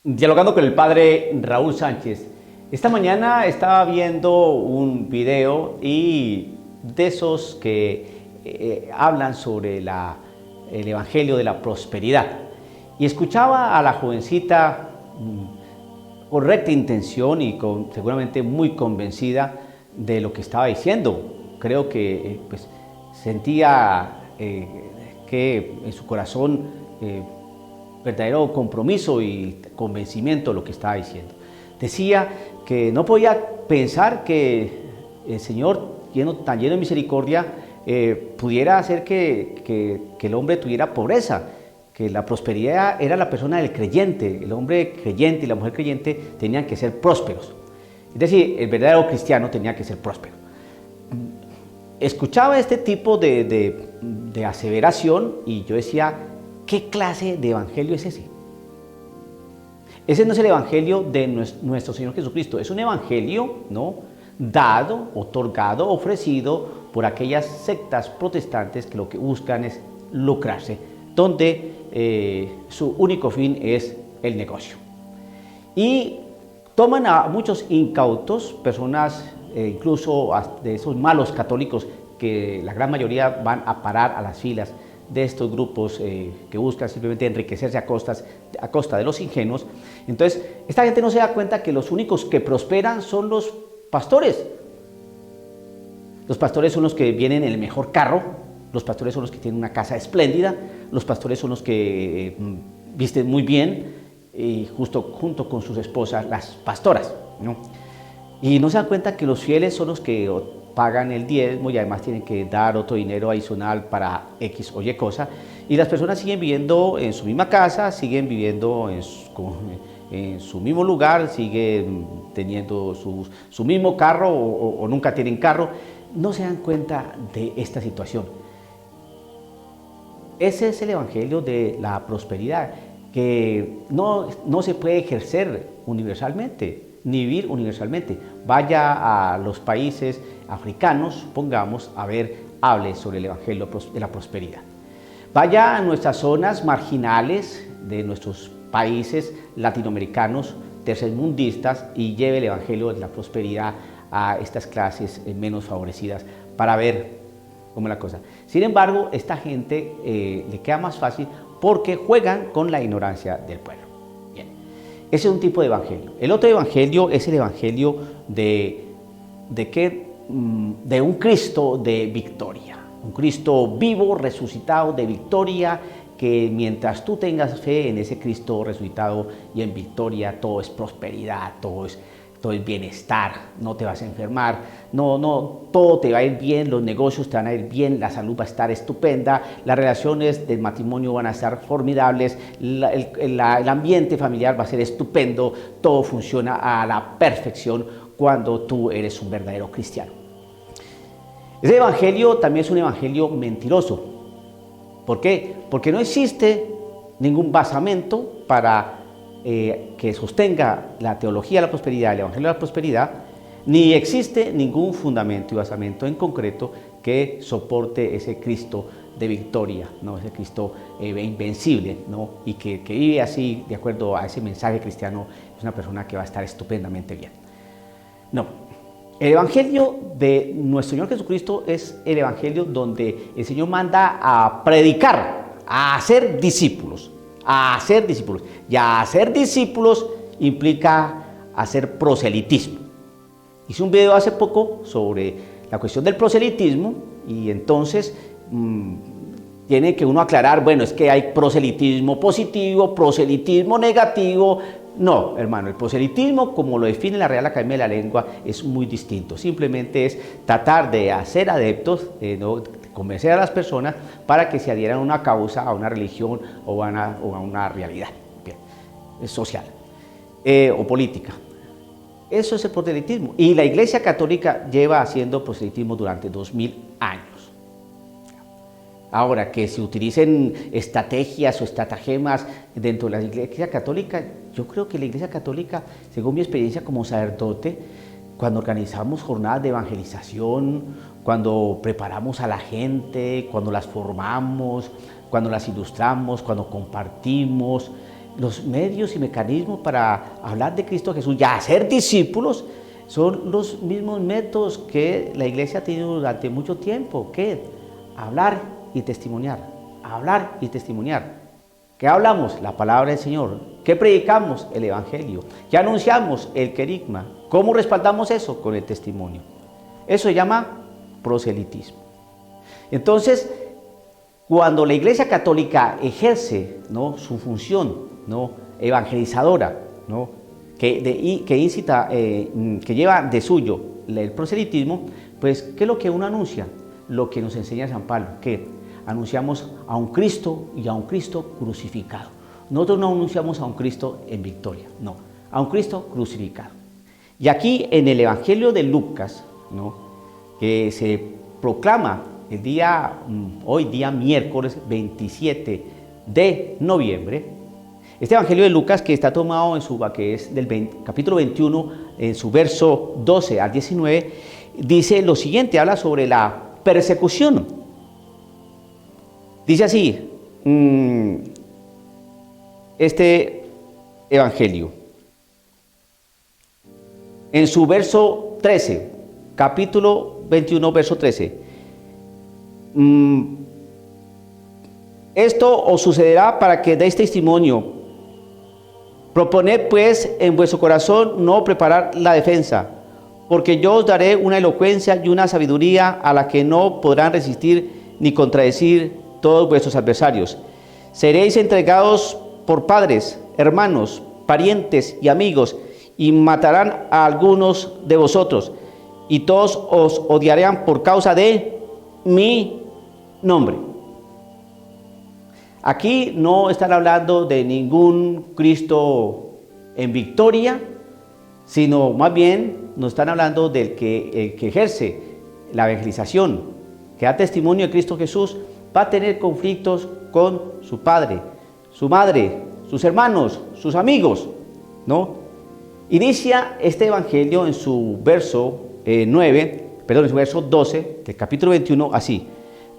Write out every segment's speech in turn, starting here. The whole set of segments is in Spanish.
Dialogando con el padre Raúl Sánchez. Esta mañana estaba viendo un video y de esos que hablan sobre el Evangelio de la prosperidad. Y escuchaba a la jovencita con recta intención y seguramente muy convencida de lo que estaba diciendo. Creo que sentía que en su corazón verdadero compromiso y convencimiento de lo que estaba diciendo. Decía que no podía pensar que el Señor, tan lleno de misericordia, pudiera hacer que el hombre tuviera pobreza, que la prosperidad era la persona del creyente. El hombre creyente y la mujer creyente tenían que ser prósperos. Es decir, el verdadero cristiano tenía que ser próspero. Escuchaba este tipo de aseveración y yo decía, ¿qué clase de evangelio es ese? Ese no es el evangelio de nuestro Señor Jesucristo, es un evangelio, ¿no?, dado, otorgado, ofrecido por aquellas sectas protestantes que lo que buscan es lucrarse, donde su único fin es el negocio. Y toman a muchos incautos, personas incluso de esos malos católicos que la gran mayoría van a parar a las filas de estos grupos que buscan simplemente enriquecerse a costa de los ingenuos. Entonces, esta gente no se da cuenta que los únicos que prosperan son los pastores. Los pastores son los que vienen en el mejor carro, los pastores son los que tienen una casa espléndida, los pastores son los que visten muy bien, y junto con sus esposas, las pastoras, ¿no? Y no se dan cuenta que los fieles son los que pagan el diezmo y además tienen que dar otro dinero adicional para X o Y cosa, y las personas siguen viviendo en su misma casa, siguen viviendo en su mismo lugar, siguen teniendo su mismo carro o nunca tienen carro. No se dan cuenta de esta situación. Ese es el evangelio de la prosperidad, que no se puede ejercer universalmente, ni vivir universalmente. Vaya a los países africanos, pongamos, hable sobre el evangelio de la prosperidad. Vaya a nuestras zonas marginales de nuestros países latinoamericanos, tercermundistas, y lleve el evangelio de la prosperidad a estas clases menos favorecidas para ver cómo es la cosa. Sin embargo, esta gente le queda más fácil porque juegan con la ignorancia del pueblo. Bien, ese es un tipo de evangelio. El otro evangelio es el evangelio de un Cristo de victoria, un Cristo vivo, resucitado, de victoria, que mientras tú tengas fe en ese Cristo resucitado y en victoria, todo es prosperidad, todo es bienestar, no te vas a enfermar, todo te va a ir bien, los negocios te van a ir bien, la salud va a estar estupenda, las relaciones del matrimonio van a estar formidables, el ambiente familiar va a ser estupendo, todo funciona a la perfección cuando tú eres un verdadero cristiano. Ese evangelio también es un evangelio mentiroso. ¿Por qué? Porque no existe ningún basamento para que sostenga la teología de la prosperidad, el evangelio de la prosperidad, ni existe ningún fundamento y basamento en concreto que soporte ese Cristo de victoria, ¿no?, ese Cristo invencible, ¿no?, y que vive así de acuerdo a ese mensaje cristiano. Es una persona que va a estar estupendamente bien. No, el evangelio de nuestro Señor Jesucristo es el evangelio donde el Señor manda a predicar, a hacer discípulos, y a hacer discípulos implica hacer proselitismo. Hice un video hace poco sobre la cuestión del proselitismo y entonces tiene que uno aclarar, bueno, es que hay proselitismo positivo, proselitismo negativo. No, hermano, el proselitismo, como lo define la Real Academia de la Lengua, es muy distinto. Simplemente es tratar de hacer adeptos, convencer a las personas para que se adhieran a una causa, a una religión o a una realidad social o política. Eso es el proselitismo. Y la Iglesia Católica lleva haciendo proselitismo durante 2000 años. Ahora, que se utilicen estrategias o estratagemas dentro de la Iglesia Católica, yo creo que la Iglesia Católica, según mi experiencia como sacerdote, cuando organizamos jornadas de evangelización, cuando preparamos a la gente, cuando las formamos, cuando las ilustramos, cuando compartimos, los medios y mecanismos para hablar de Cristo Jesús y hacer discípulos son los mismos métodos que la iglesia ha tenido durante mucho tiempo. ¿Qué? Hablar y testimoniar. Hablar y testimoniar. ¿Qué hablamos? La palabra del Señor. ¿Qué predicamos? El Evangelio. ¿Qué anunciamos? El querigma. ¿Cómo respaldamos eso? Con el testimonio. Eso se llama proselitismo. Entonces, cuando la Iglesia Católica ejerce, ¿no?, su función, ¿no?, evangelizadora, ¿no?, que incita, que lleva de suyo el proselitismo, pues, ¿qué es lo que uno anuncia? Lo que nos enseña San Pablo, que anunciamos a un Cristo y a un Cristo crucificado. Nosotros no anunciamos a un Cristo en victoria, no, a un Cristo crucificado. Y aquí en el Evangelio de Lucas, ¿no?, que se proclama el día, hoy día miércoles 27 de noviembre, este Evangelio de Lucas, que está tomado que es del capítulo 21, en su verso 12 al 19, dice lo siguiente, habla sobre la persecución. Dice así, este Evangelio, en su verso 13, capítulo 21, verso 13. Esto os sucederá para que deis testimonio. Proponed pues en vuestro corazón no preparar la defensa, porque yo os daré una elocuencia y una sabiduría a la que no podrán resistir ni contradecir todos vuestros adversarios. Seréis entregados por padres, hermanos, parientes y amigos, y matarán a algunos de vosotros, y todos os odiarán por causa de mi nombre. Aquí no están hablando de ningún Cristo en victoria, sino más bien nos están hablando del que ejerce la evangelización, que da testimonio de Cristo Jesús, va a tener conflictos con su padre, su madre, sus hermanos, sus amigos, ¿no? Inicia este evangelio en su verso en su verso 12 del capítulo 21 así: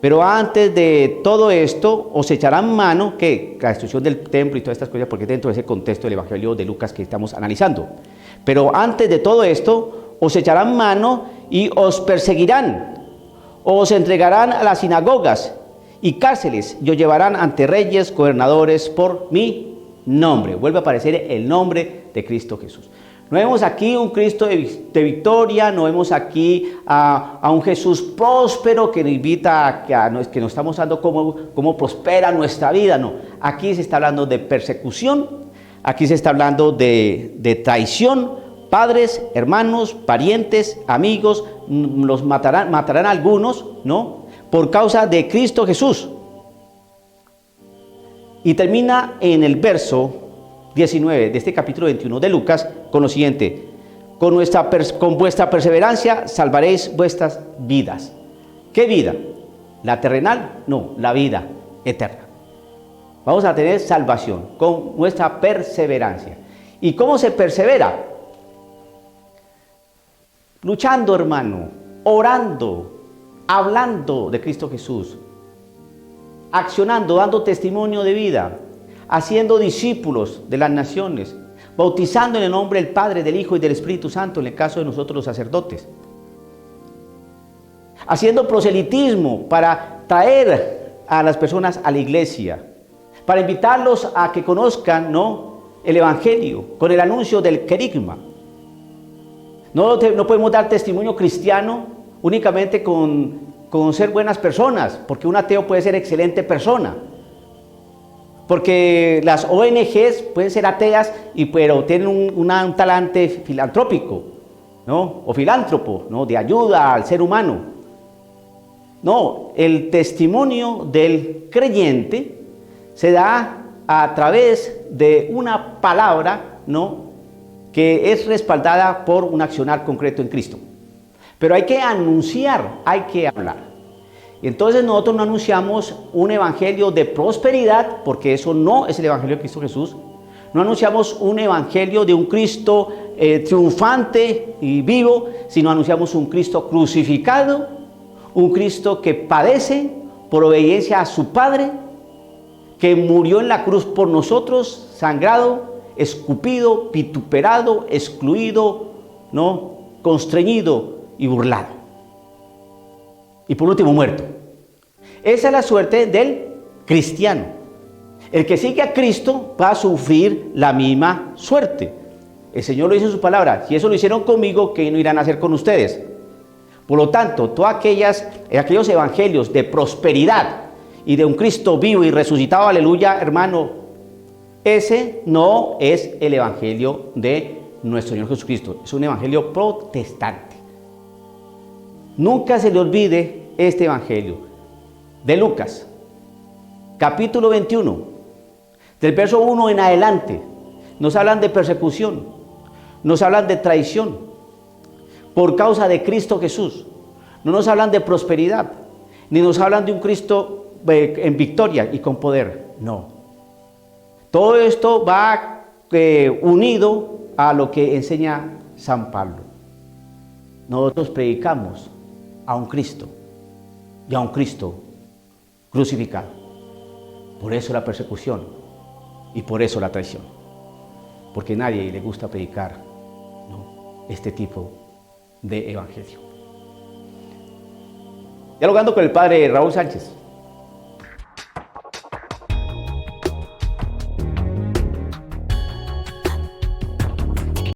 pero antes de todo esto os echarán mano, que la destrucción del templo y todas estas cosas, porque dentro de ese contexto del Evangelio de Lucas que estamos analizando. Pero antes de todo esto os echarán mano y os perseguirán, os entregarán a las sinagogas y cárceles y os llevarán ante reyes, gobernadores por mi nombre. Vuelve a aparecer el nombre de Cristo Jesús. No vemos aquí un Cristo de victoria, no vemos aquí a un Jesús próspero que nos invita a que nos está mostrando cómo prospera nuestra vida. No, aquí se está hablando de persecución, aquí se está hablando de traición. Padres, hermanos, parientes, amigos, los matarán a algunos, ¿no?, por causa de Cristo Jesús. Y termina en el verso 19 de este capítulo 21 de Lucas con lo siguiente: con vuestra perseverancia salvaréis vuestras vidas. ¿Qué vida? ¿La terrenal? No, la vida eterna. Vamos a tener salvación con nuestra perseverancia. ¿Y cómo se persevera? Luchando, hermano, orando, hablando de Cristo Jesús, accionando, dando testimonio de vida, haciendo discípulos de las naciones, bautizando en el nombre del Padre, del Hijo y del Espíritu Santo, en el caso de nosotros los sacerdotes. Haciendo proselitismo para traer a las personas a la iglesia, para invitarlos a que conozcan, ¿no?, el Evangelio, con el anuncio del querigma. No podemos dar testimonio cristiano únicamente con ser buenas personas, porque un ateo puede ser excelente persona. Porque las ONGs pueden ser ateas, pero tienen un talante filantrópico, ¿no?, o filántropo, ¿no?, de ayuda al ser humano. No, el testimonio del creyente se da a través de una palabra, ¿no?, que es respaldada por un accionar concreto en Cristo. Pero hay que anunciar, hay que hablar. Entonces nosotros no anunciamos un evangelio de prosperidad, porque eso no es el evangelio de Cristo Jesús. No anunciamos un evangelio de un Cristo triunfante y vivo, sino anunciamos un Cristo crucificado, un Cristo que padece por obediencia a su Padre, que murió en la cruz por nosotros, sangrado, escupido, vituperado, excluido, ¿no? Constreñido y burlado. Y por último, muerto. Esa es la suerte del cristiano. El que sigue a Cristo va a sufrir la misma suerte. El Señor lo dice en su palabra: si eso lo hicieron conmigo, ¿qué no irán a hacer con ustedes? Por lo tanto, todos aquellos evangelios de prosperidad y de un Cristo vivo y resucitado, aleluya, hermano, ese no es el evangelio de nuestro Señor Jesucristo. Es un evangelio protestante. Nunca se le olvide este evangelio de Lucas, capítulo 21, del verso 1 en adelante. Nos hablan de persecución, nos hablan de traición por causa de Cristo Jesús. No nos hablan de prosperidad, ni nos hablan de un Cristo en victoria y con poder. No. Todo esto va unido a lo que enseña San Pablo. Nosotros predicamos a un Cristo y a un Cristo crucificado. Por eso la persecución y por eso la traición. Porque a nadie le gusta predicar, ¿no?, este tipo de evangelio. Dialogando con el padre Raúl Sánchez.